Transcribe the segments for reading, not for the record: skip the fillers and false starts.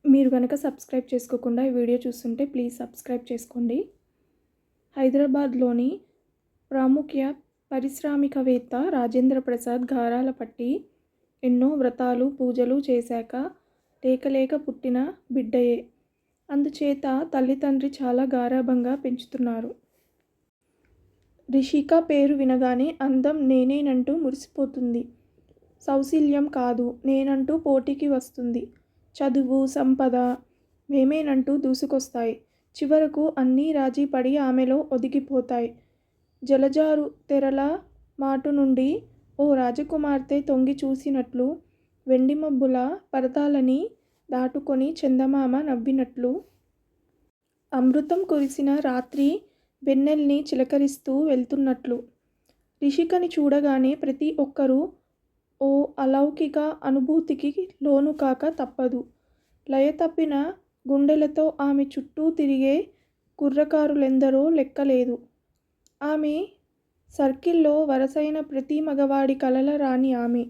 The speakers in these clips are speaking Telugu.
మీరు గనక సబ్స్క్రైబ్ చేసుకోకుండా ఈ వీడియో చూస్తుంటే ప్లీజ్ సబ్స్క్రైబ్ చేసుకోండి. హైదరాబాద్లోని ప్రాముఖ్య పారిశ్రామికవేత్త రాజేంద్ర ప్రసాద్ గారాలపట్టి ఎన్నో వ్రతాలు పూజలు చేశాక లేక పుట్టిన బిడ్డయే. అందుచేత తల్లిదండ్రి చాలా గారాబంగా పెంచుతున్నారు. రిషిక పేరు వినగానే అందం నేనేనంటూ మురిసిపోతుంది. సౌశీల్యం కాదు నేనంటూ పోటీకి వస్తుంది. చదువు సంపద మేమేనంటూ దూసుకొస్తాయి. చివరకు అన్నీ రాజీపడి ఆమెలో ఒదిగిపోతాయి. జలజారు తెరల మాటు నుండి ఓ రాజకుమార్తె తొంగి చూసినట్లు, వెండి మబ్బుల పరదాలని దాటుకొని చందమామ నవ్వినట్లు, అమృతం కురిసిన రాత్రి వెన్నెల్ని చిలకరిస్తూ వెళ్తున్నట్లు. రిషికని చూడగానే ప్రతి ఒక్కరూ ఓ అలౌకిక అనుభూతికి లోను కాక తప్పదు. లయతప్పిన గుండెలతో ఆమె చుట్టూ తిరిగే కుర్రకారులెందరో లెక్కలేదు. ఆమె సర్కిల్లో వరసైన ప్రతి మగవాడి కలల రాణి ఆమె.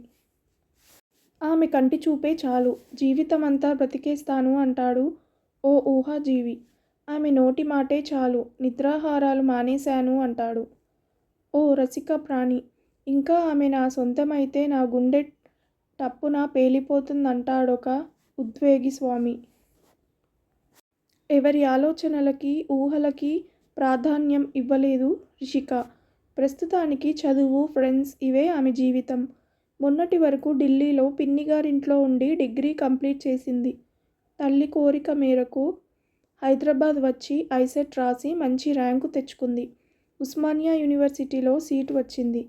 ఆమె కంటి చూపే చాలు జీవితమంతా బ్రతికేస్తాను అంటాడు ఓ ఊహాజీవి. ఆమె నోటి మాటే చాలు నిద్రాహారాలు మానేశాను అంటాడు ఓ రసిక ప్రాణి. ఇంకా ఆమె నా సొంతమైతే నా గుండె టప్పున పేలిపోతుందంటాడొక ఉద్వేగి స్వామి. ఎవరి ఆలోచనలకి ఊహలకి ప్రాధాన్యం ఇవ్వలేదు రిషిక. ప్రస్తుతానికి చదువు ఫ్రెండ్స్ ఇవే ఆమె జీవితం. మొన్నటి వరకు ఢిల్లీలో పిన్నిగారింట్లో ఉండి డిగ్రీ కంప్లీట్ చేసింది. తల్లి కోరిక మేరకు హైదరాబాద్ వచ్చి ఐసెట్ రాసి మంచి ర్యాంకు తెచ్చుకుంది. ఉస్మానియా యూనివర్సిటీలో సీటు వచ్చింది.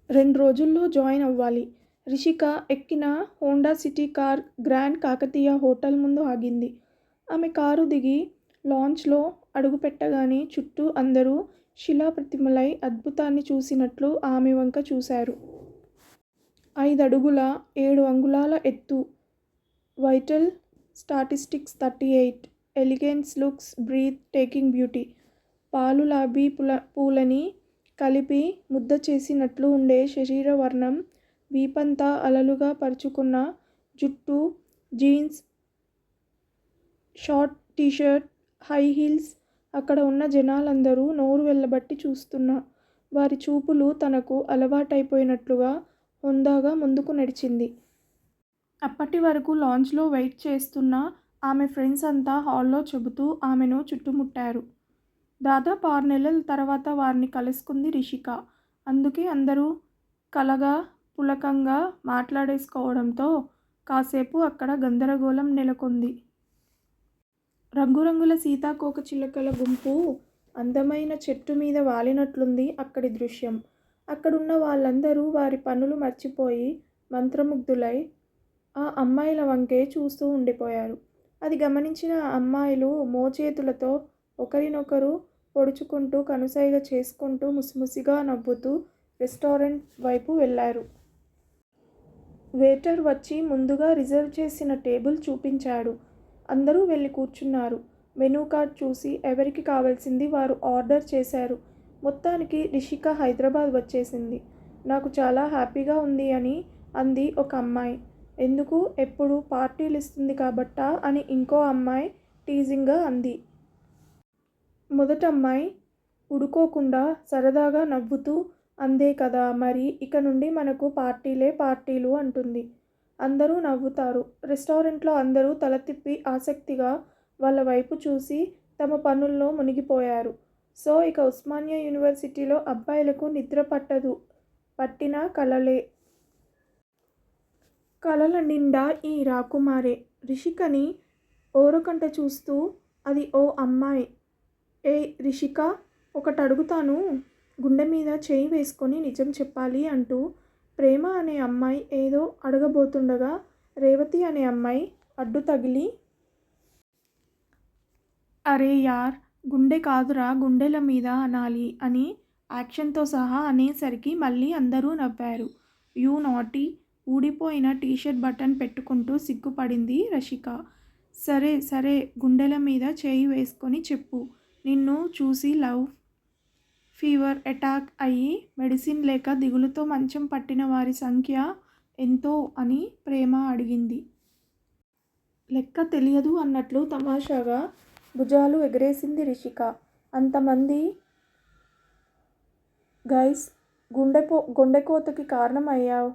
2 రోజుల్లో జాయిన్ అవ్వాలి. రిషిక ఎక్కిన Honda city car grand Kakatiya hotel ముందు ఆగింది. ఆమె కారు దిగి లాంచ్లో అడుగుపెట్టగానే చుట్టూ అందరూ శిలాప్రతిమలై అద్భుతాన్ని చూసినట్లు ఆమె వంక చూశారు. 5 అడుగుల 7 అంగుళాల ఎత్తు, vital statistics 38, elegance looks breathtaking beauty. పాలులాబీ పూలని కలిపి ముద్ద చేసినట్లు ఉండే శరీరవర్ణం, వీపంతా అలలుగా పరుచుకున్న జుట్టు, jeans, short T-shirt, high heels. అక్కడ ఉన్న జనాలందరూ నోరు వెళ్ళబట్టి చూస్తున్న వారి చూపులు తనకు అలవాటైపోయినట్లుగా హుందాగా ముందుకు నడిచింది. అప్పటి వరకు లాంజ్లో వెయిట్ చేస్తున్న ఆమె ఫ్రెండ్స్ అంతా హాల్లో చెబుతూ ఆమెను చుట్టుముట్టారు. దాదాపు 6 నెలల తర్వాత వారిని కలుసుకుంది రిషిక. అందుకే అందరూ కలగా పులకంగా మాట్లాడేసుకోవడంతో కాసేపు అక్కడ గందరగోళం నెలకొంది. రంగురంగుల సీతాకోక చిలుకల గుంపు అందమైన చెట్టు మీద వాలినట్లుంది అక్కడి దృశ్యం. అక్కడున్న వాళ్ళందరూ వారి పనులు మర్చిపోయి మంత్రముగ్ధులై ఆ అమ్మాయిల వంకే చూస్తూ ఉండిపోయారు. అది గమనించిన ఆ అమ్మాయిలు మోచేతులతో ఒకరినొకరు పొడుచుకుంటూ కనుసైగ చేసుకుంటూ ముసిముసిగా నవ్వుతూ రెస్టారెంట్ వైపు వెళ్లారు. వెయిటర్ వచ్చి ముందుగా రిజర్వ్ చేసిన టేబుల్ చూపించాడు. అందరూ వెళ్ళి కూర్చున్నారు. మెనూ కార్డ్ చూసి ఎవరికి కావాల్సింది వారు ఆర్డర్ చేశారు. మొత్తానికి రిషిక హైదరాబాద్ వచ్చేసింది. నాకు చాలా హ్యాపీగా ఉంది అని అంది ఒక అమ్మాయి. ఎందుకు? ఎప్పుడు పార్టీలు ఇస్తుంది కాబట్టా అని ఇంకో అమ్మాయి టీజింగ్గా అంది. మొదటమ్మాయి ఉడుకోకుండా సరదాగా నవ్వుతూ అందే కదా మరి ఇక నుండి మనకు పార్టీలే పార్టీలు అంటుంది. అందరూ నవ్వుతారు. రెస్టారెంట్లో అందరూ తల తిప్పి ఆసక్తిగా వాళ్ళ వైపు చూసి తమ పనుల్లో మునిగిపోయారు. సో ఇక ఉస్మానియా యూనివర్సిటీలో అబ్బాయిలకు నిద్ర పట్టదు. పట్టిన కలలే. కలల నిండా ఈ రాకుమారే. రిషికని ఓరకంట చూస్తూ అది ఓ అమ్మాయి. ఏయ్ రిషిక, ఒకటడుగుతాను. గుండె మీద చేయి వేసుకొని నిజం చెప్పాలి అంటూ ప్రేమ అనే అమ్మాయి ఏదో అడగబోతుండగా రేవతి అనే అమ్మాయి అడ్డు తగిలి, అరే యార్, గుండె కాదురా గుండెల మీద అనాలి అని యాక్షన్తో సహా అనేసరికి మళ్ళీ అందరూ నవ్వారు. You naughty. ఊడిపోయిన టీషర్ట్ బటన్ పెట్టుకుంటూ సిగ్గుపడింది రషిక. సరే సరే, గుండెల మీద చేయి వేసుకొని చెప్పు. నిన్ను చూసి లవ్ ఫీవర్ అటాక్ అయ్యి మెడిసిన్ లేక దిగులుతో మంచం పట్టిన వారి సంఖ్య ఎంతో అని ప్రేమ అడిగింది. లెక్క తెలియదు అన్నట్లు తమాషాగా భుజాలు ఎగరేసింది రిషిక. అంతమంది గైస్ గుండెకోతకి కారణం అయ్యావ్.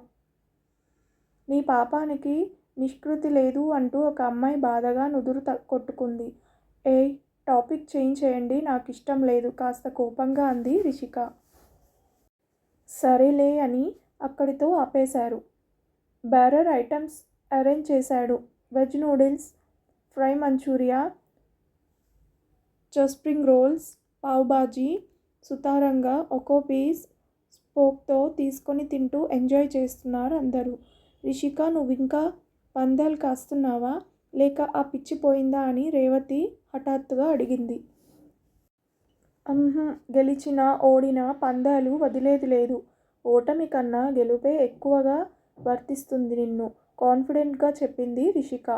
నీ పాపానికి నిష్కృతి లేదు అంటూ ఒక అమ్మాయి బాధగా నుదురు కొట్టుకుంది. ఏయ్, టాపిక్ చేంజ్ చేయండి, నాకిష్టం లేదు కాస్త కోపంగా అంది రిషిక. సరేలే అని అక్కడితో ఆపేశారు. బ్యారర్ ఐటమ్స్ అరేంజ్ చేశాడు. Veg noodles, fry manchuria, spring rolls, pav bhaji సుతారంగా ఒక్కో పీస్ స్పోక్తో తీసుకొని తింటూ ఎంజాయ్ చేస్తున్నారు అందరూ. రిషిక, నువ్వింకా పందాలు కాస్తున్నావా లేక ఆ పిచ్చి పోయిందా అని రేవతి హఠాత్తుగా అడిగింది. గెలిచినా ఓడినా పందాలు వదిలేది లేదు. ఓటమి కన్నా గెలుపే ఎక్కువగా వర్తిస్తుంది నిన్ను కాన్ఫిడెంట్గా చెప్పింది రిషిక.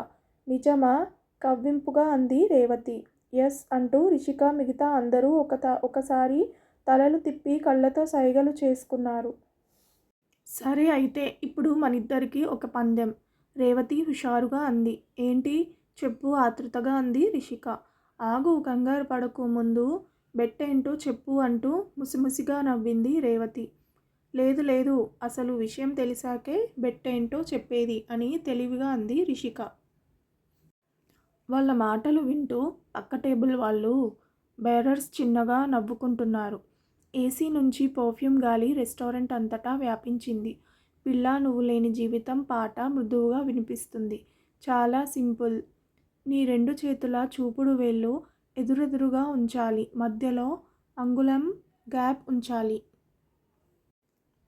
నిజమా? కవ్వింపుగా అంది రేవతి. ఎస్ అంటూ రిషిక మిగతా అందరూ ఒకసారి తలలు తిప్పి కళ్ళతో సైగలు చేసుకున్నారు. సరే అయితే ఇప్పుడు మనిద్దరికీ ఒక పందెం, రేవతి హుషారుగా అంది. ఏంటి చెప్పు ఆతృతగా అంది రిషిక. ఆగు, కంగారు పడకు, ముందు బెట్టేంటో చెప్పు అంటూ ముసిముసిగా నవ్వింది రేవతి. లేదు లేదు, అసలు విషయం తెలిసాకే బెట్టేంటో చెప్పేది అని తెలివిగా అంది రిషిక. వాళ్ళ మాటలు వింటూ పక్క టేబుల్ వాళ్ళు బేరర్స్ చిన్నగా నవ్వుకుంటున్నారు. ఏసీ నుంచి పర్ఫ్యూమ్ గాలి రెస్టారెంట్ అంతటా వ్యాపించింది. పిల్లా నువ్వు లేని జీవితం పాట మృదువుగా వినిపిస్తుంది. చాలా సింపుల్. నీ 2 చేతుల చూపుడు వేళ్ళు ఎదురెదురుగా ఉంచాలి, మధ్యలో అంగుళం గ్యాప్ ఉంచాలి.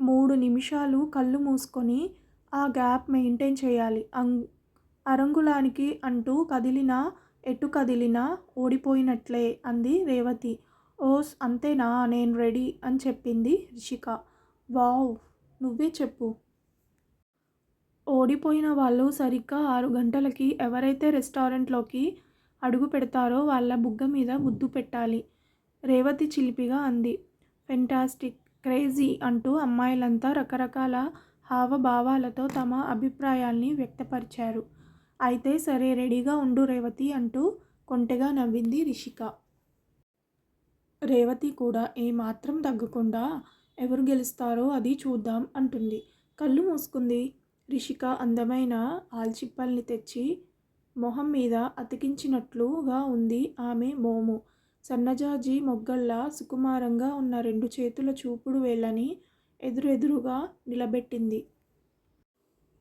3 నిమిషాలు కళ్ళు మూసుకొని ఆ గ్యాప్ మెయింటైన్ చేయాలి. అరంగుళానికి అంటూ కదిలినా ఎటు కదిలినా ఓడిపోయినట్లే అంది రేవతి. ఓస్ అంతేనా, నేను రెడీ అని చెప్పింది రిషిక. వావ్, నువ్వే చెప్పు. ఓడిపోయిన వాళ్ళు సరిగ్గా 6 గంటలకి ఎవరైతే రెస్టారెంట్లోకి అడుగు పెడతారో వాళ్ళ బుగ్గ మీద ముద్దు పెట్టాలి. రేవతి చిలిపిగా అంది. ఫెంటాస్టిక్, క్రేజీ అంటూ అమ్మాయిలంతా రకరకాల హావభావాలతో తమ అభిప్రాయాల్ని వ్యక్తపరిచారు. అయితే సరే, రెడీగా ఉండు రేవతి అంటూ కొంటెగా నవ్వింది రిషిక. రేవతి కూడా ఏమాత్రం తగ్గకుండా ఎవరు గెలుస్తారో అది చూద్దాం అంటుంది. కళ్ళు మూసుకుంది. రిషిక అందమైన ఆల్చిప్పల్ని తెచ్చి మొహం మీద అతికించినట్లుగా ఉంది ఆమె మోము. సన్నజాజి మొగ్గల్లా సుకుమారంగా ఉన్న 2 చేతుల చూపుడు వేళ్ళని ఎదురెదురుగా నిలబెట్టింది.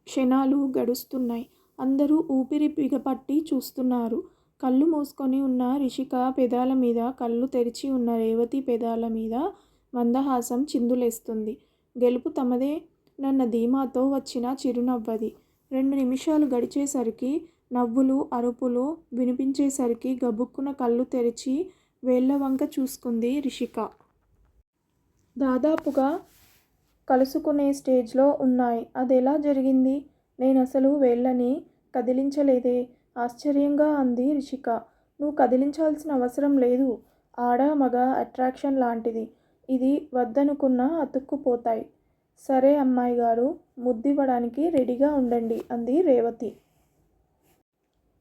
క్షణాలు గడుస్తున్నాయి. అందరూ ఊపిరి బిగపట్టి చూస్తున్నారు. కళ్ళు మూసుకొని ఉన్న రిషిక పెదాల మీద, కళ్ళు తెరిచి ఉన్న రేవతి పెదాల మీద మందహాసం చిందులేస్తుంది. గెలుపు తమదే నన్న ధీమాతో వచ్చిన చిరునవ్వది. 2 నిమిషాలు గడిచేసరికి, నవ్వులు అరుపులు వినిపించేసరికి గబుక్కున కళ్ళు తెరిచి వేళ్ళవంక చూసుకుంది రిషిక. దాదాపుగా కలుసుకునే స్టేజ్లో ఉన్నాయి. అదెలా జరిగింది? నేనసలు వేళ్ళని కదిలించలేదే ఆశ్చర్యంగా అంది రిషిక. నువ్వు కదిలించాల్సిన అవసరం లేదు. ఆడ మగ అట్రాక్షన్ లాంటిది. ఇది వద్దనుకున్నా అతుక్కుపోతాయి. సరే అమ్మాయిగారు, ముద్దివ్వడానికి రెడీగా ఉండండి అంది రేవతి.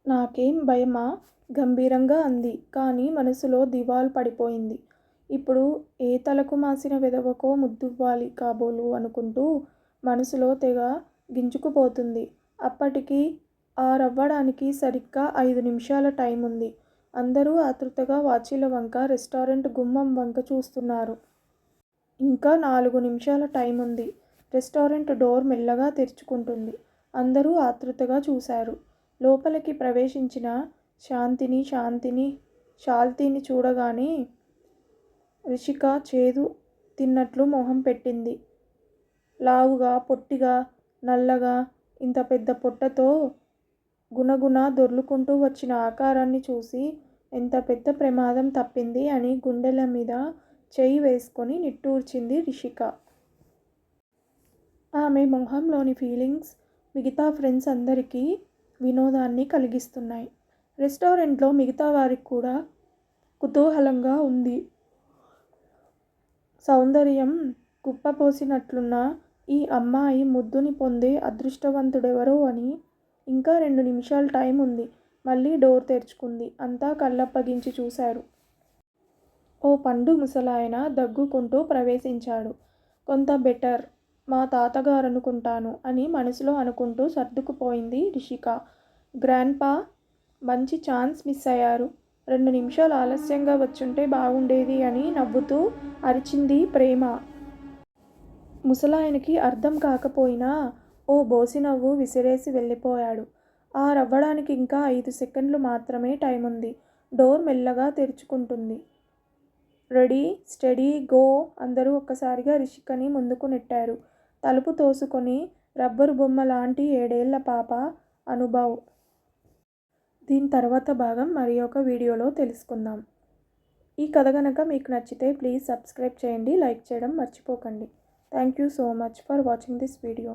నాకేం భయమా? గంభీరంగా అంది. కానీ మనసులో దివాలు పడిపోయింది. ఇప్పుడు ఏ తలకు మాసిన వెధవకో ముద్దివ్వాలి కాబోలు అనుకుంటూ మనసులో తెగ గింజుకుపోతుంది. అప్పటికి 6 అవ్వడానికి సరిగ్గా 5 నిమిషాల టైం ఉంది. అందరూ ఆతృతగా వాచీల వంక, రెస్టారెంట్ గుమ్మం వంక చూస్తున్నారు. ఇంకా 4 నిమిషాల టైం ఉంది. రెస్టారెంట్ డోర్ మెల్లగా తెరుచుకుంటుంది. అందరూ ఆతృతగా చూశారు. లోపలికి ప్రవేశించిన శాంతిని చూడగానే రిషిక చేదు తిన్నట్లు మొహం పెట్టింది. లావుగా, పొట్టిగా, నల్లగా, ఇంత పెద్ద పొట్టతో గునగున దొర్లుకుంటూ వచ్చిన ఆకారాన్ని చూసి ఎంత పెద్ద ప్రమాదం తప్పింది అని గుండెల మీద చెయ్యి వేసుకొని నిట్టూర్చింది రిషిక. ఆమె మొహంలోని ఫీలింగ్స్ మిగతా ఫ్రెండ్స్ అందరికీ వినోదాన్ని కలిగిస్తున్నాయి. రెస్టారెంట్లో మిగతా వారికి కూడా కుతూహలంగా ఉంది. సౌందర్యం కుప్పపోసినట్లున్న ఈ అమ్మాయి ముద్దుని పొందే అదృష్టవంతుడెవరో అని. ఇంకా 2 నిమిషాలు టైం ఉంది. మళ్ళీ డోర్ తెరుచుకుంది. అంతా కళ్ళప్పగించి చూశారు. ఓ పండు ముసలాయన దగ్గుకుంటూ ప్రవేశించాడు. కొంత బెటర్, మా తాతగారనుకుంటాను అని మనసులో అనుకుంటూ సర్దుకుపోయింది రిషిక. గ్రాండ్పా, మంచి ఛాన్స్ మిస్ అయ్యారు. 2 నిమిషాలు ఆలస్యంగా వచ్చుంటే బాగుండేది అని నవ్వుతూ అరిచింది ప్రేమ. ముసలాయనకి అర్థం కాకపోయినా ఓ బోసినవ్వు విసిరేసి వెళ్ళిపోయాడు. రవ్వడానికి ఇంకా 5 సెకండ్లు మాత్రమే టైముంది. డోర్ మెల్లగా తెరుచుకుంటుంది. Ready, steady, go! అందరూ ఒక్కసారిగా రిషికని ముందుకు నెట్టారు. తలుపు తోసుకొని రబ్బరు బొమ్మ లాంటి 7 ఏళ్ల పాప అనుభవ్. దీని తర్వాత భాగం మరి ఒక వీడియోలో తెలుసుకుందాం. ఈ కథ గనక మీకు నచ్చితే ప్లీజ్ సబ్స్క్రైబ్ చేయండి, లైక్ చేయడం మర్చిపోకండి. Thank you so much for watching this video.